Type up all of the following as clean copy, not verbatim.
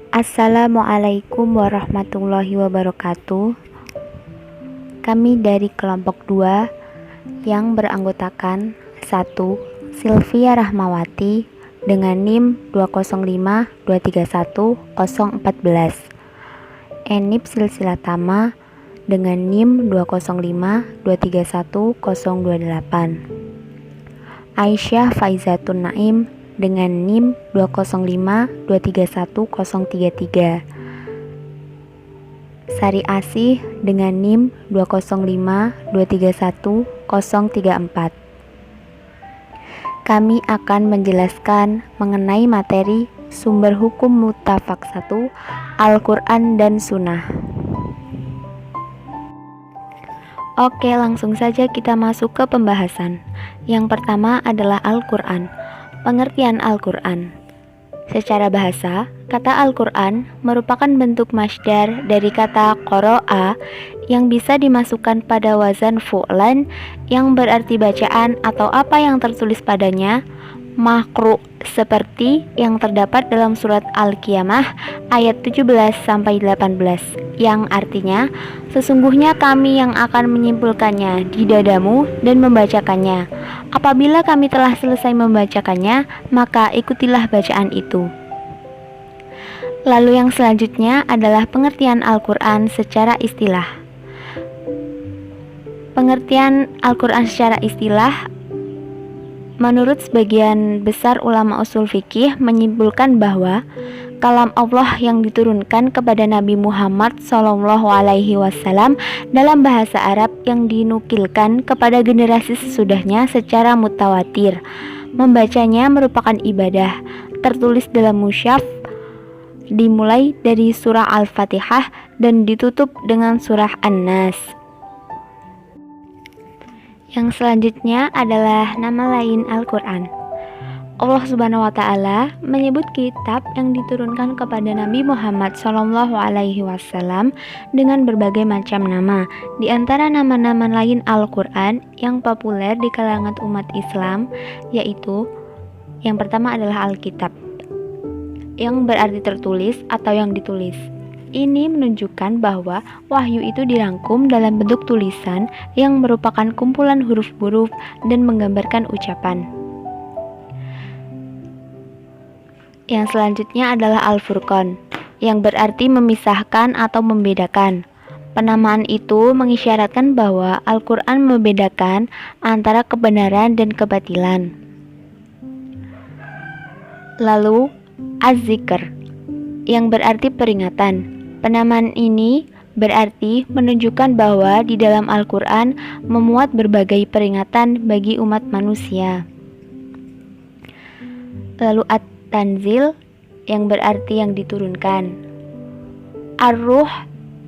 Assalamualaikum warahmatullahi wabarakatuh. Kami dari kelompok 2 yang beranggotakan 1. Sylvia Rahmawati dengan NIM 205231014, Enip Silsilatama dengan NIM 205231028, Aisyah Faizatun Naim dengan NIM 205231033, Sari Asih dengan NIM 205231034. Kami akan menjelaskan mengenai materi sumber hukum muttafaq 1, Al-Quran dan Sunnah. Oke, langsung saja kita masuk ke pembahasan. Yang pertama adalah Al-Quran. Pengertian Al-Quran. Secara bahasa, kata Al-Quran merupakan bentuk masdar dari kata qara'a yang bisa dimasukkan pada wazan fu'lan yang berarti bacaan atau apa yang tertulis padanya, maqru, seperti yang terdapat dalam surat Al-Qiyamah ayat 17-18 yang artinya sesungguhnya kami yang akan menyimpulkannya di dadamu dan membacakannya. Apabila kami telah selesai membacakannya, maka ikutilah bacaan itu. Lalu yang selanjutnya adalah pengertian Al-Quran secara istilah. Pengertian Al-Quran secara istilah, menurut sebagian besar ulama usul fikih menyimpulkan bahwa kalam Allah yang diturunkan kepada Nabi Muhammad SAW dalam bahasa Arab yang dinukilkan kepada generasi sesudahnya secara mutawatir. Membacanya merupakan ibadah, tertulis dalam mushaf, dimulai dari surah Al-Fatihah dan ditutup dengan surah An-Nas. Yang selanjutnya adalah nama lain Al-Quran. Allah Subhanahu wa Ta'ala menyebut kitab yang diturunkan kepada Nabi Muhammad SAW dengan berbagai macam nama. Di antara nama-nama lain Al-Quran yang populer di kalangan umat Islam, yaitu yang pertama adalah Alkitab, yang berarti tertulis atau yang ditulis. Ini menunjukkan bahwa wahyu itu dirangkum dalam bentuk tulisan yang merupakan kumpulan huruf-huruf dan menggambarkan ucapan. Yang selanjutnya adalah Al-Furqan, yang berarti memisahkan atau membedakan. Penamaan itu mengisyaratkan bahwa Al-Quran membedakan antara kebenaran dan kebatilan. Lalu Az-Zikr, yang berarti peringatan. Penamaan ini berarti menunjukkan bahwa di dalam Al-Quran memuat berbagai peringatan bagi umat manusia. Lalu At-Tanzil, yang berarti yang diturunkan. Ar-Ruh,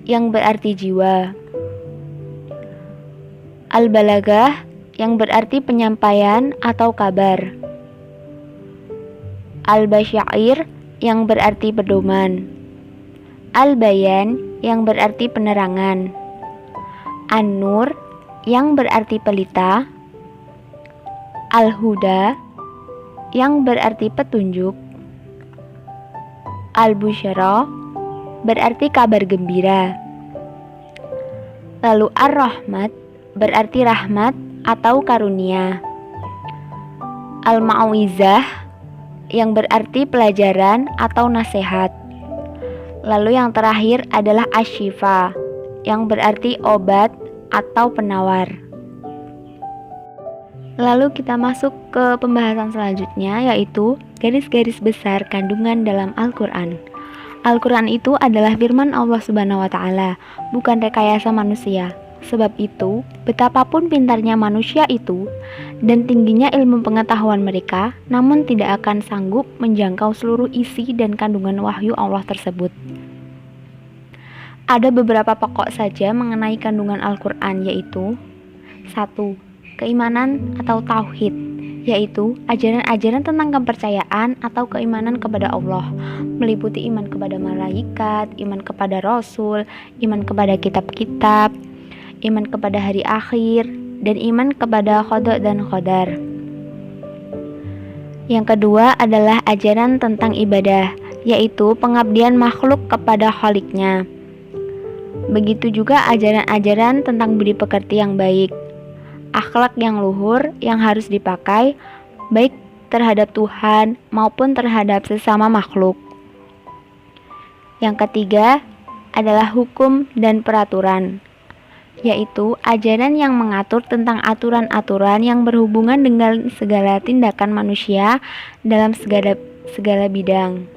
yang berarti jiwa. Al-Balagah, yang berarti penyampaian atau kabar. Al-Basyair, yang berarti pedoman. Al-Bayan, yang berarti penerangan. An-Nur, yang berarti pelita. Al-Huda, yang berarti petunjuk. Al-Busyara, berarti kabar gembira. Lalu Ar-Rahmat, berarti rahmat atau karunia. Al-Mau'izah, yang berarti pelajaran atau nasihat. Lalu yang terakhir adalah Asy-Syifa, yang berarti obat atau penawar. Lalu kita masuk ke pembahasan selanjutnya, yaitu garis-garis besar kandungan dalam Al-Quran. Al-Quran itu adalah firman Allah Subhanahu wa Ta'ala, bukan rekayasa manusia. Sebab itu, betapapun pintarnya manusia itu dan tingginya ilmu pengetahuan mereka, namun tidak akan sanggup menjangkau seluruh isi dan kandungan wahyu Allah tersebut. Ada beberapa pokok saja mengenai kandungan Al-Quran, yaitu 1. Keimanan atau tauhid, yaitu ajaran-ajaran tentang kepercayaan atau keimanan kepada Allah, meliputi iman kepada malaikat, iman kepada Rasul, iman kepada kitab-kitab, iman kepada hari akhir, dan iman kepada qada dan qadar. Yang kedua adalah ajaran tentang ibadah, yaitu pengabdian makhluk kepada Khaliknya. Begitu juga ajaran-ajaran tentang budi pekerti yang baik, akhlak yang luhur yang harus dipakai baik terhadap Tuhan maupun terhadap sesama makhluk. Yang ketiga adalah hukum dan peraturan, yaitu ajaran yang mengatur tentang aturan-aturan yang berhubungan dengan segala tindakan manusia dalam segala bidang,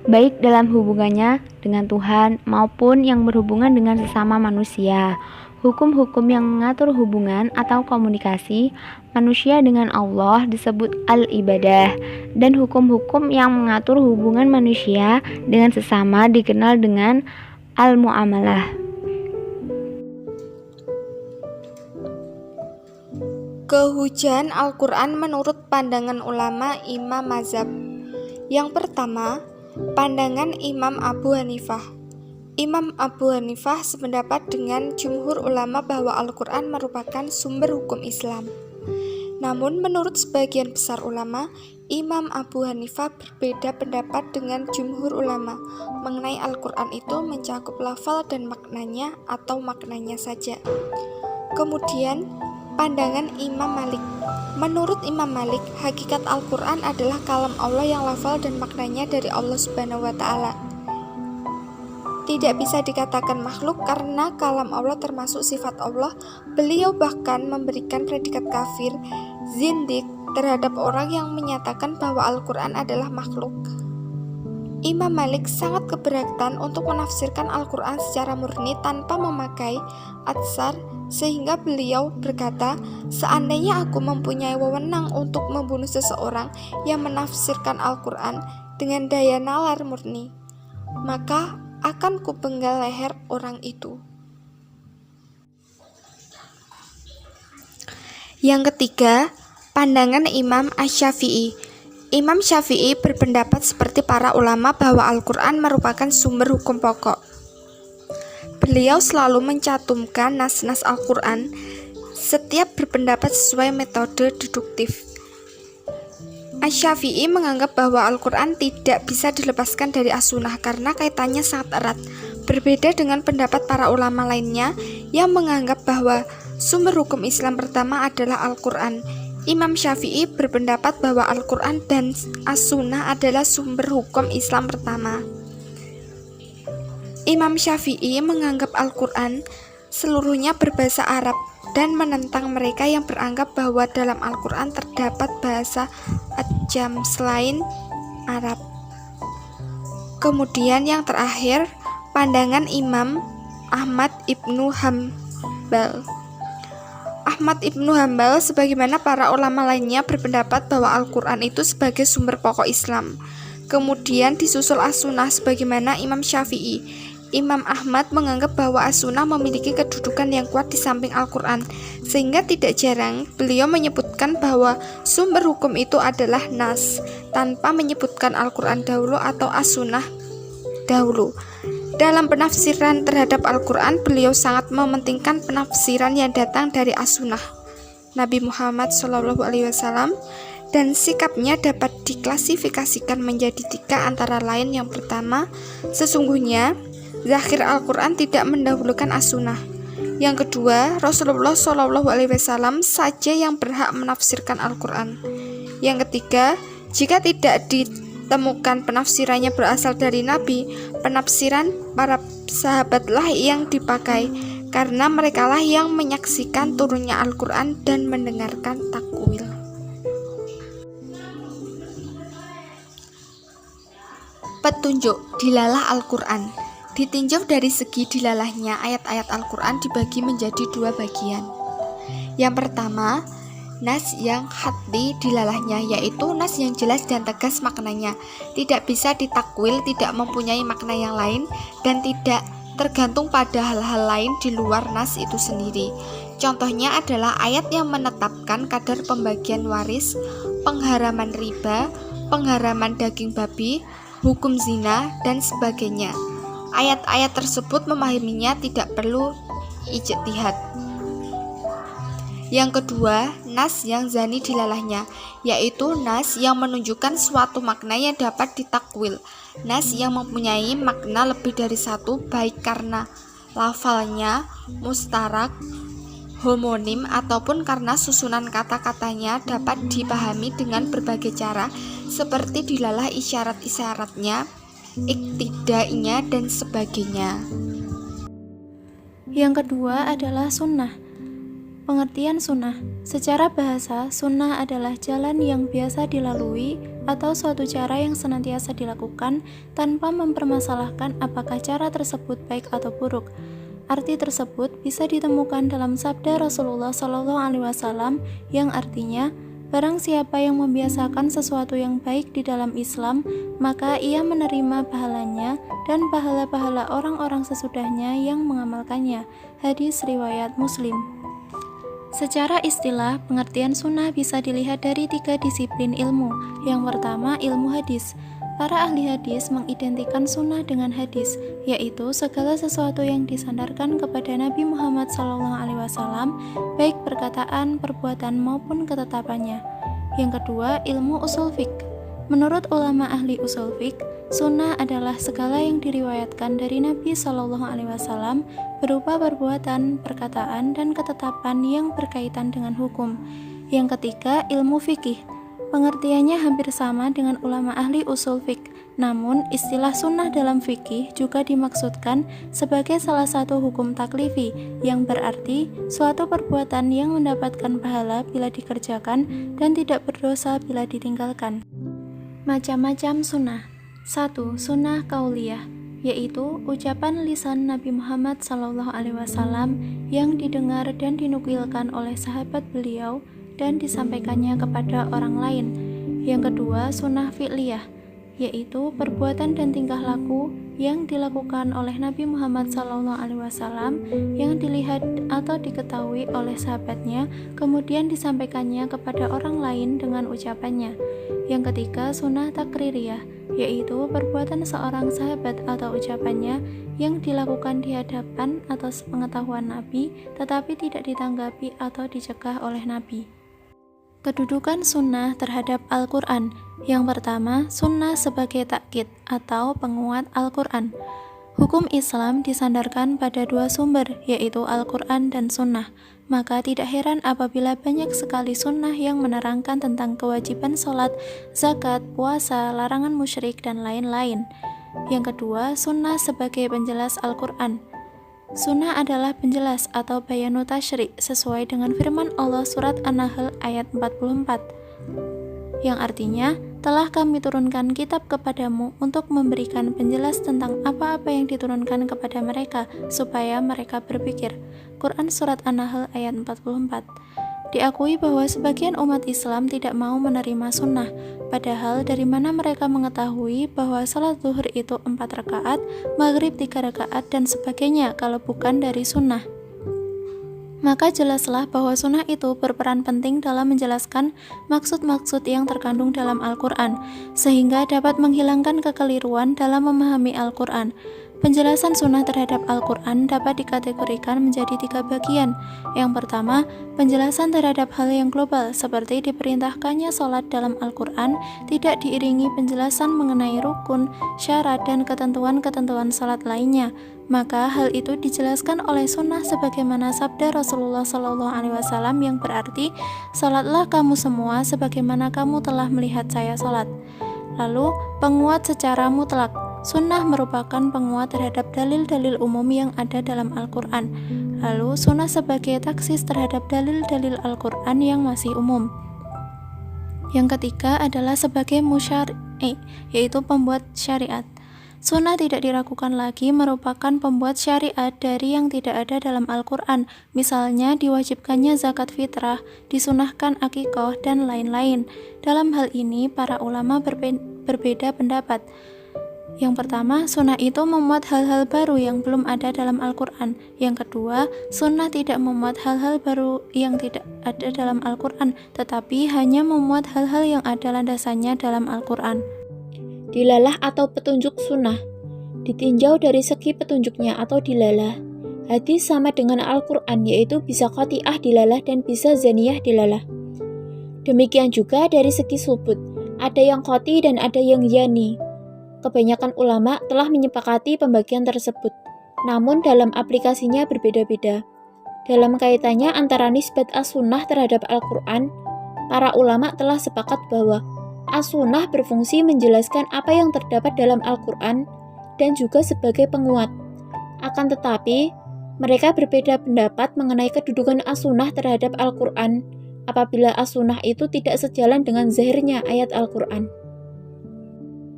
baik dalam hubungannya dengan Tuhan maupun yang berhubungan dengan sesama manusia. Hukum-hukum yang mengatur hubungan atau komunikasi manusia dengan Allah disebut al-ibadah, dan hukum-hukum yang mengatur hubungan manusia dengan sesama dikenal dengan al-muamalah. Kehujahan Al-Quran menurut pandangan ulama imam mazhab. Yang pertama, pandangan Imam Abu Hanifah. Imam Abu Hanifah sependapat dengan jumhur ulama bahwa Al-Quran merupakan sumber hukum Islam. Namun menurut sebagian besar ulama, Imam Abu Hanifah berbeda pendapat dengan jumhur ulama mengenai Al-Quran itu mencakup lafal dan maknanya atau maknanya saja. Kemudian, pandangan Imam Malik. Menurut Imam Malik, hakikat Al-Quran adalah kalam Allah yang lafal dan maknanya dari Allah Subhanahu wa Ta'ala. Tidak bisa dikatakan makhluk karena kalam Allah termasuk sifat Allah. Beliau bahkan memberikan predikat kafir, zindik, terhadap orang yang menyatakan bahwa Al-Quran adalah makhluk. Imam Malik sangat keberatan untuk menafsirkan Al-Quran secara murni tanpa memakai atsar, sehingga beliau berkata, seandainya aku mempunyai wewenang untuk membunuh seseorang yang menafsirkan Al-Quran dengan daya nalar murni, maka akan kupenggal leher orang itu. Yang ketiga, pandangan Imam Asy-Syafi'i. Imam Syafi'i berpendapat seperti para ulama bahwa Al-Quran merupakan sumber hukum pokok. Beliau selalu mencantumkan nas-nas Al-Quran, setiap berpendapat sesuai metode deduktif. Asy-Syafi'i menganggap bahwa Al-Quran tidak bisa dilepaskan dari as-sunnah karena kaitannya sangat erat. Berbeda dengan pendapat para ulama lainnya yang menganggap bahwa sumber hukum Islam pertama adalah Al-Quran. Imam Syafi'i berpendapat bahwa Al-Quran dan as-sunnah adalah sumber hukum Islam pertama. Imam Syafi'i menganggap Al-Quran seluruhnya berbahasa Arab dan menentang mereka yang beranggap bahwa dalam Al-Quran terdapat bahasa ajam selain Arab. Kemudian yang terakhir, pandangan Imam Ahmad Ibnu Hambal. Ahmad Ibnu Hambal sebagaimana para ulama lainnya berpendapat bahwa Al-Quran itu sebagai sumber pokok Islam. Kemudian disusul as-sunnah sebagaimana Imam Syafi'i. Imam Ahmad menganggap bahwa as-sunnah memiliki kedudukan yang kuat di samping Al-Quran, sehingga tidak jarang beliau menyebutkan bahwa sumber hukum itu adalah nas, tanpa menyebutkan Al-Quran dahulu atau as-sunnah dahulu. Dalam penafsiran terhadap Al-Quran, beliau sangat mementingkan penafsiran yang datang dari as-sunnah Nabi Muhammad SAW, dan sikapnya dapat diklasifikasikan menjadi tiga antara lain. Yang pertama, sesungguhnya zahir Al-Quran tidak mendahulukan as-sunnah. Yang kedua, Rasulullah SAW saja yang berhak menafsirkan Al-Quran. Yang ketiga, jika tidak ditemukan penafsirannya berasal dari Nabi, penafsiran para sahabatlah yang dipakai, karena merekalah yang menyaksikan turunnya Al-Quran dan mendengarkan takwil. Petunjuk dilalah Al-Quran. Ditinjau dari segi dilalahnya, ayat-ayat Al-Quran dibagi menjadi dua bagian. Yang pertama, nas yang hadli dilalahnya, yaitu nas yang jelas dan tegas maknanya, tidak bisa ditakwil, tidak mempunyai makna yang lain, dan tidak tergantung pada hal-hal lain di luar nas itu sendiri. Contohnya adalah ayat yang menetapkan kadar pembagian waris, pengharaman riba, pengharaman daging babi, hukum zina, dan sebagainya. Ayat-ayat tersebut memahaminya tidak perlu ijtihad. Yang kedua, nas yang zani dilalahnya, yaitu nas yang menunjukkan suatu makna yang dapat ditakwil, nas yang mempunyai makna lebih dari satu, baik karena lafalnya mustarak, homonim, ataupun karena susunan kata-katanya dapat dipahami dengan berbagai cara, seperti dilalah isyarat-isyaratnya, iktidainya, dan sebagainya. Yang kedua adalah sunnah. Pengertian sunnah. Secara bahasa, sunnah adalah jalan yang biasa dilalui atau suatu cara yang senantiasa dilakukan tanpa mempermasalahkan apakah cara tersebut baik atau buruk. Arti tersebut bisa ditemukan dalam sabda Rasulullah SAW yang artinya, barang siapa yang membiasakan sesuatu yang baik di dalam Islam, maka ia menerima pahalanya dan pahala-pahala orang-orang sesudahnya yang mengamalkannya. Hadis riwayat Muslim. Secara istilah, pengertian sunnah bisa dilihat dari 3 disiplin ilmu. Yang pertama, ilmu hadis. Para ahli hadis mengidentikan sunnah dengan hadis, yaitu segala sesuatu yang disandarkan kepada Nabi Muhammad SAW, baik perkataan, perbuatan, maupun ketetapannya. Yang kedua, ilmu usul fiqh. Menurut ulama ahli usul fiqh, sunnah adalah segala yang diriwayatkan dari Nabi SAW berupa perbuatan, perkataan, dan ketetapan yang berkaitan dengan hukum. Yang ketiga, ilmu fikih. Pengertiannya hampir sama dengan ulama ahli usul fiqh, namun istilah sunnah dalam fikih juga dimaksudkan sebagai salah satu hukum taklifi, yang berarti suatu perbuatan yang mendapatkan pahala bila dikerjakan dan tidak berdosa bila ditinggalkan. Macam-macam sunnah. 1. Sunnah kauliyah, yaitu ucapan lisan Nabi Muhammad SAW yang didengar dan dinukilkan oleh sahabat beliau dan disampaikannya kepada orang lain. Yang kedua, sunnah fi'liyah, yaitu perbuatan dan tingkah laku yang dilakukan oleh Nabi Muhammad SAW yang dilihat atau diketahui oleh sahabatnya, kemudian disampaikannya kepada orang lain dengan ucapannya. Yang ketiga, sunnah takririyah, yaitu perbuatan seorang sahabat atau ucapannya yang dilakukan di hadapan atas pengetahuan Nabi, tetapi tidak ditanggapi atau dicegah oleh Nabi. Kedudukan sunnah terhadap Al-Quran. Yang pertama, sunnah sebagai takkid atau penguat Al-Quran. Hukum Islam disandarkan pada 2 sumber, yaitu Al-Quran dan sunnah. Maka tidak heran apabila banyak sekali sunnah yang menerangkan tentang kewajiban sholat, zakat, puasa, larangan musyrik, dan lain-lain. Yang kedua, sunnah sebagai penjelas Al-Quran. Sunnah adalah penjelas atau bayanu tasyri' sesuai dengan firman Allah surat An-Nahl ayat 44, yang artinya, telah kami turunkan kitab kepadamu untuk memberikan penjelas tentang apa-apa yang diturunkan kepada mereka, supaya mereka berpikir. Quran surat An-Nahl ayat 44. Diakui bahwa sebagian umat Islam tidak mau menerima sunnah, padahal dari mana mereka mengetahui bahwa salat zuhur itu 4 rakaat, maghrib 3 rakaat, dan sebagainya kalau bukan dari sunnah. Maka jelaslah bahwa sunnah itu berperan penting dalam menjelaskan maksud-maksud yang terkandung dalam Al-Quran, sehingga dapat menghilangkan kekeliruan dalam memahami Al-Quran. Penjelasan sunnah terhadap Al-Quran dapat dikategorikan menjadi 3 bagian. Yang pertama, penjelasan terhadap hal yang global, seperti diperintahkannya sholat dalam Al-Quran tidak diiringi penjelasan mengenai rukun, syarat, dan ketentuan-ketentuan sholat lainnya. Maka hal itu dijelaskan oleh sunnah sebagaimana sabda Rasulullah SAW yang berarti, "Salatlah kamu semua sebagaimana kamu telah melihat saya salat." Lalu, penguat secara mutlak. Sunnah merupakan penguat terhadap dalil-dalil umum yang ada dalam Al-Quran. Lalu, sunnah sebagai taksis terhadap dalil-dalil Al-Quran yang masih umum. Yang ketiga adalah sebagai musyari', yaitu pembuat syariat. Sunnah tidak diragukan lagi merupakan pembuat syariat dari yang tidak ada dalam Al-Quran, misalnya diwajibkannya zakat fitrah, disunahkan akikah, dan lain-lain. Dalam hal ini, para ulama berbeda pendapat. Yang pertama, sunnah itu memuat hal-hal baru yang belum ada dalam Al-Quran. Yang kedua, sunnah tidak memuat hal-hal baru yang tidak ada dalam Al-Quran, tetapi hanya memuat hal-hal yang ada landasannya dalam Al-Quran. Dilalah atau petunjuk sunnah. Ditinjau dari segi petunjuknya atau dilalah, hadis sama dengan Al-Quran, yaitu bisa qati'ah dilalah dan bisa zaniyah dilalah. Demikian juga dari segi subut, ada yang qati dan ada yang yani. Kebanyakan ulama telah menyepakati pembagian tersebut, namun dalam aplikasinya berbeda-beda. Dalam kaitannya antara nisbat as-sunnah terhadap Al-Quran, para ulama telah sepakat bahwa as-sunnah berfungsi menjelaskan apa yang terdapat dalam Al-Quran dan juga sebagai penguat. Akan tetapi, mereka berbeda pendapat mengenai kedudukan as-sunnah terhadap Al-Quran apabila as-sunnah itu tidak sejalan dengan zahirnya ayat Al-Quran.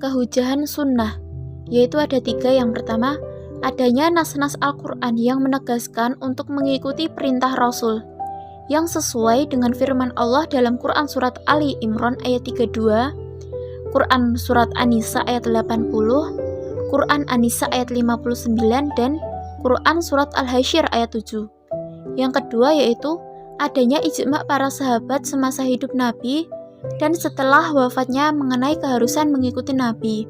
Kehujahan sunnah, yaitu ada 3. Yang pertama, adanya nas-nas Al-Quran yang menegaskan untuk mengikuti perintah Rasul, yang sesuai dengan firman Allah dalam Quran Surat Ali Imran ayat 32, Quran Surat An-Nisa ayat 80, Quran An-Nisa ayat 59, dan Quran Surat Al-Hasyr ayat 7. Yang kedua yaitu adanya ijma' para sahabat semasa hidup Nabi dan setelah wafatnya mengenai keharusan mengikuti Nabi.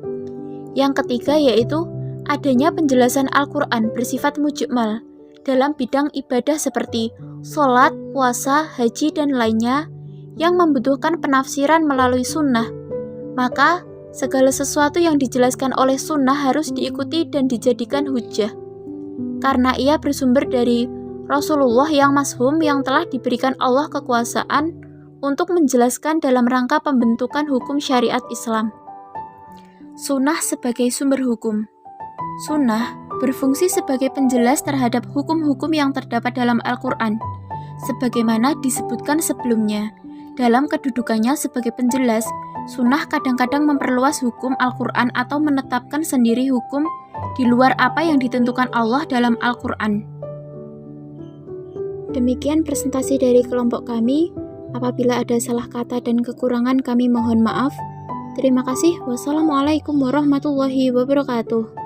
Yang ketiga yaitu adanya penjelasan Al-Quran bersifat mujmal dalam bidang ibadah seperti sholat, puasa, haji, dan lainnya yang membutuhkan penafsiran melalui sunnah. Maka, segala sesuatu yang dijelaskan oleh sunnah harus diikuti dan dijadikan hujjah, karena ia bersumber dari Rasulullah yang mashum yang telah diberikan Allah kekuasaan untuk menjelaskan dalam rangka pembentukan hukum syariat Islam. Sunnah sebagai sumber hukum. Sunnah berfungsi sebagai penjelas terhadap hukum-hukum yang terdapat dalam Al-Quran, sebagaimana disebutkan sebelumnya. Dalam kedudukannya sebagai penjelas, sunnah kadang-kadang memperluas hukum Al-Quran atau menetapkan sendiri hukum di luar apa yang ditentukan Allah dalam Al-Quran. Demikian presentasi dari kelompok kami. Apabila ada salah kata dan kekurangan kami mohon maaf. Terima kasih. Wassalamualaikum warahmatullahi wabarakatuh.